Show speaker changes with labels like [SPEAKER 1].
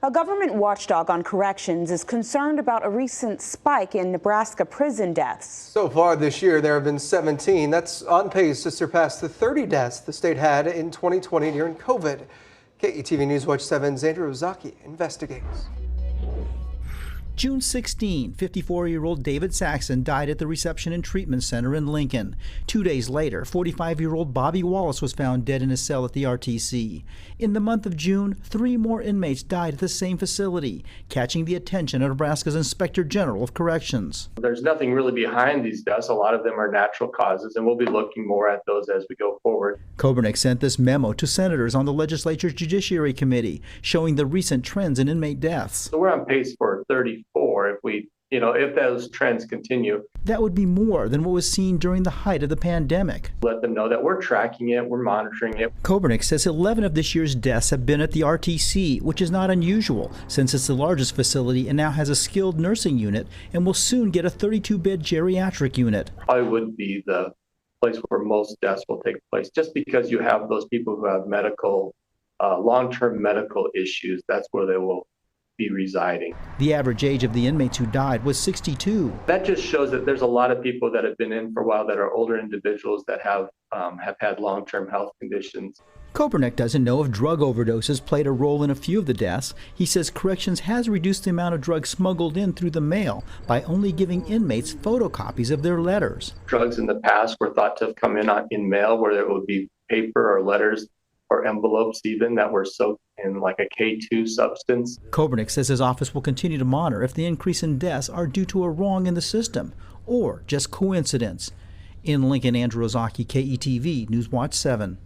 [SPEAKER 1] A government watchdog on corrections is concerned about a recent spike in Nebraska prison deaths.
[SPEAKER 2] So far this year, there have been 17. That's on pace to surpass the 30 deaths the state had in 2020 during COVID. KETV News Watch 7's Andrew Ozaki investigates.
[SPEAKER 3] June 16, 54-year-old David Saxon died at the Reception and Treatment Center in Lincoln. 2 days later, 45-year-old Bobby Wallace was found dead in his cell at the RTC. In the month of June, 3 more inmates died at the same facility, catching the attention of Nebraska's Inspector General of Corrections.
[SPEAKER 4] There's nothing really behind these deaths. A lot of them are natural causes, and we'll be looking more at those as we go forward.
[SPEAKER 3] Kobernick sent this memo to senators on the legislature's Judiciary Committee, showing the recent trends in inmate deaths.
[SPEAKER 4] So we're on pace for 34 if those trends continue.
[SPEAKER 3] That would be more than what was seen during the height of the pandemic.
[SPEAKER 4] Let them know that we're tracking it, we're monitoring it.
[SPEAKER 3] Kobernick says 11 of this year's deaths have been at the RTC, which is not unusual since it's the largest facility and now has a skilled nursing unit and will soon get a 32-bed geriatric unit.
[SPEAKER 4] Probably would be the place where most deaths will take place, just because you have those people who have long-term medical issues. That's where they will be residing.
[SPEAKER 3] The average age of the inmates who died was 62.
[SPEAKER 4] That just shows that there's a lot of people that have been in for a while that are older individuals that have had long-term health conditions.
[SPEAKER 3] Kobernick doesn't know if drug overdoses played a role in a few of the deaths. He says corrections has reduced the amount of drugs smuggled in through the mail by only giving inmates photocopies of their letters.
[SPEAKER 4] Drugs in the past were thought to have come in mail, where there would be paper or letters or envelopes even that were soaked in like a K2 substance.
[SPEAKER 3] Kobernick says his office will continue to monitor if the increase in deaths are due to a wrong in the system or just coincidence. In Lincoln, Andrew Ozaki, KETV News Watch 7.